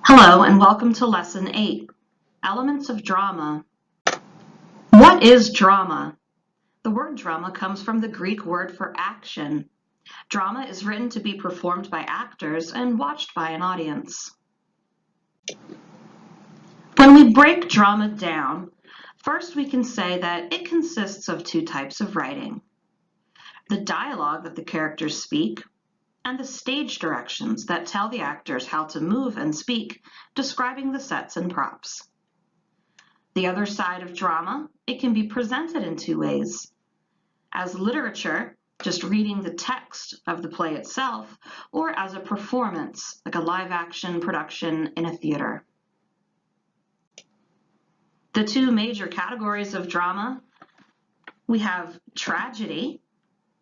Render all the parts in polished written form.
Hello and welcome to Lesson 8, Elements of Drama. What is drama? The word drama comes from the Greek word for action. Drama is written to be performed by actors and watched by an audience. When we break drama down, first we can say that it consists of two types of writing: the dialogue that the characters speak, and the stage directions that tell the actors how to move and speak, describing the sets and props. The other side of drama, it can be presented in two ways: as literature, just reading the text of the play itself, or as a performance, like a live-action production in a theater. The two major categories of drama, we have tragedy,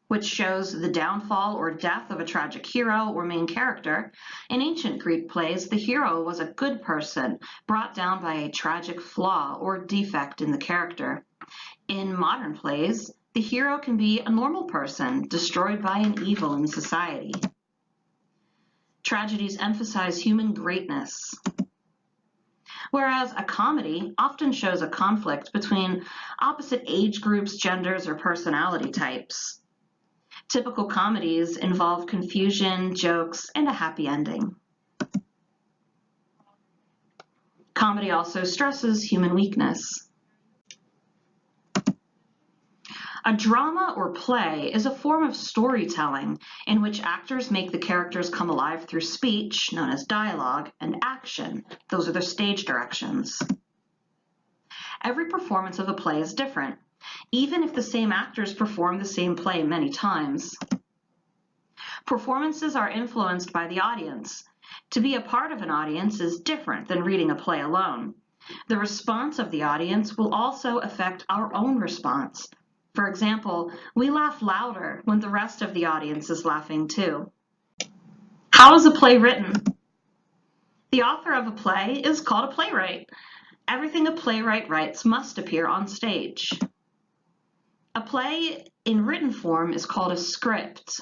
which shows the downfall or death of a tragic hero or main character. In ancient Greek plays, the hero was a good person brought down by a tragic flaw or defect in the character. In modern plays, the hero can be a normal person destroyed by an evil in society. Tragedies emphasize human greatness, whereas a comedy often shows a conflict between opposite age groups, genders, or personality types. Typical comedies involve confusion, jokes, and a happy ending. Comedy also stresses human weakness. A drama or play is a form of storytelling in which actors make the characters come alive through speech, known as dialogue, and action. Those are their stage directions. Every performance of a play is different, even if the same actors perform the same play many times. Performances are influenced by the audience. To be a part of an audience is different than reading a play alone. The response of the audience will also affect our own response. For example, we laugh louder when the rest of the audience is laughing too. How is a play written? The author of a play is called a playwright. Everything a playwright writes must appear on stage. A play in written form is called a script.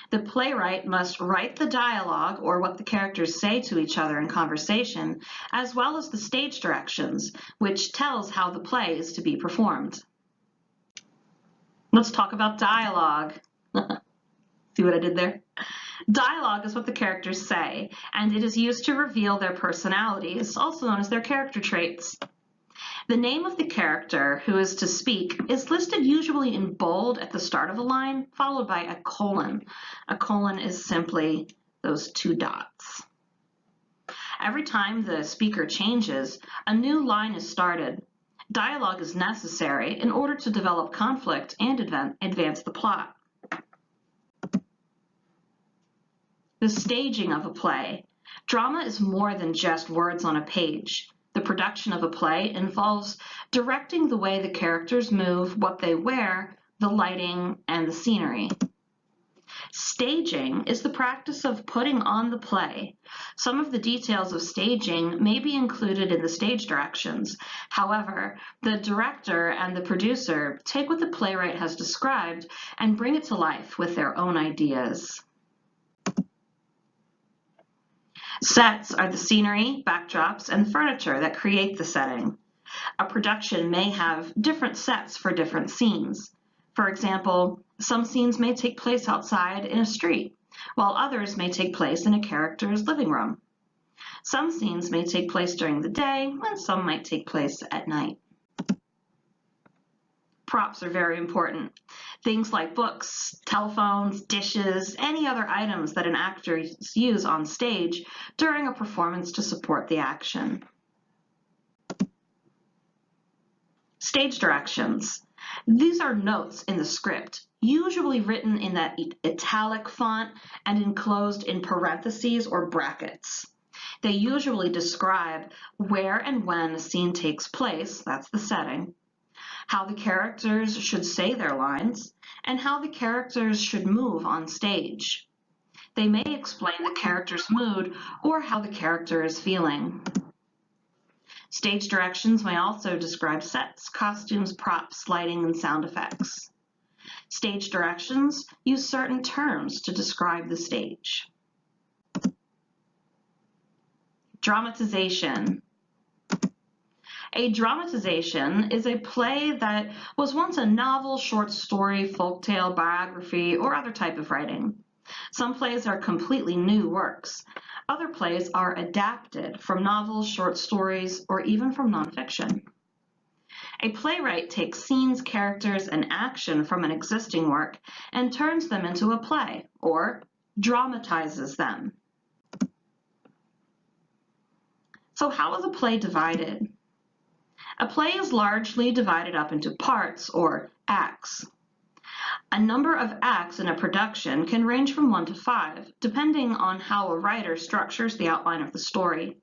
The playwright must write the dialogue, or what the characters say to each other in conversation, as well as the stage directions, which tells how the play is to be performed. Let's talk about dialogue. See what I did there? Dialogue is what the characters say, and it is used to reveal their personalities, also known as their character traits. The name of the character who is to speak is listed usually in bold at the start of a line, followed by a colon. A colon is simply those two dots. Every time the speaker changes, a new line is started. Dialogue is necessary in order to develop conflict and advance the plot. The staging of a play. Drama is more than just words on a page. The production of a play involves directing the way the characters move, what they wear, the lighting, and the scenery. Staging is the practice of putting on the play. Some of the details of staging may be included in the stage directions. However, the director and the producer take what the playwright has described and bring it to life with their own ideas. Sets are the scenery, backdrops, and furniture that create the setting. A production may have different sets for different scenes. For example, some scenes may take place outside in a street, while others may take place in a character's living room. Some scenes may take place during the day, and some might take place at night. Props are very important. Things like books, telephones, dishes, any other items that an actor uses on stage during a performance to support the action. Stage directions. These are notes in the script, usually written in that italic font and enclosed in parentheses or brackets. They usually describe where and when a scene takes place, that's the setting, how the characters should say their lines, and how the characters should move on stage. They may explain the character's mood or how the character is feeling. Stage directions may also describe sets, costumes, props, lighting, and sound effects. Stage directions use certain terms to describe the stage. Dramatization. A dramatization is a play that was once a novel, short story, folktale, biography, or other type of writing. Some plays are completely new works. Other plays are adapted from novels, short stories, or even from nonfiction. A playwright takes scenes, characters, and action from an existing work and turns them into a play, or dramatizes them. So how is a play divided? A play is largely divided up into parts, or acts. A number of acts in a production can range from 1 to 5, depending on how a writer structures the outline of the story.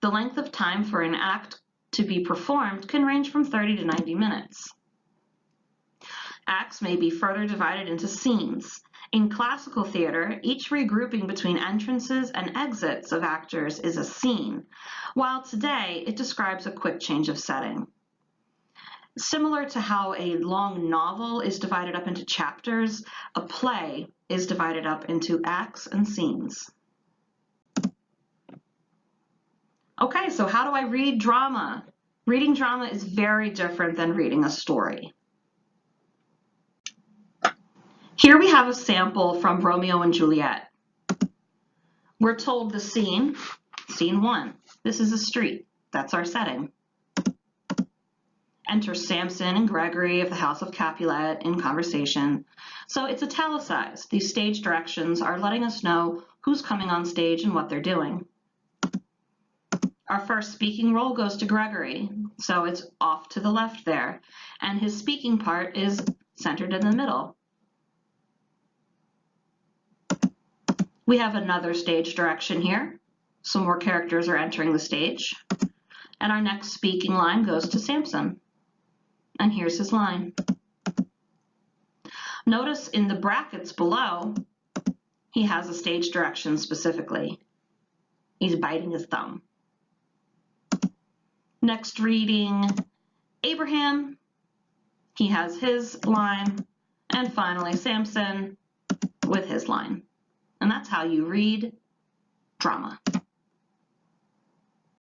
The length of time for an act to be performed can range from 30 to 90 minutes. Acts may be further divided into scenes. In classical theater, each regrouping between entrances and exits of actors is a scene, while today it describes a quick change of setting. Similar to how a long novel is divided up into chapters, a play is divided up into acts and scenes. Okay, so how do I read drama? Reading drama is very different than reading a story. Here we have a sample from Romeo and Juliet. We're told the scene 1. This is a street. That's our setting. Enter Samson and Gregory of the House of Capulet in conversation. So it's italicized. These stage directions are letting us know who's coming on stage and what they're doing. Our first speaking role goes to Gregory, so it's off to the left there, and his speaking part is centered in the middle. We have another stage direction here. Some more characters are entering the stage, and our next speaking line goes to Samson. And here's his line. Notice in the brackets below, he has a stage direction specifically. He's biting his thumb. Next reading, Abraham. He has his line. And finally, Samson with his line. And that's how you read drama.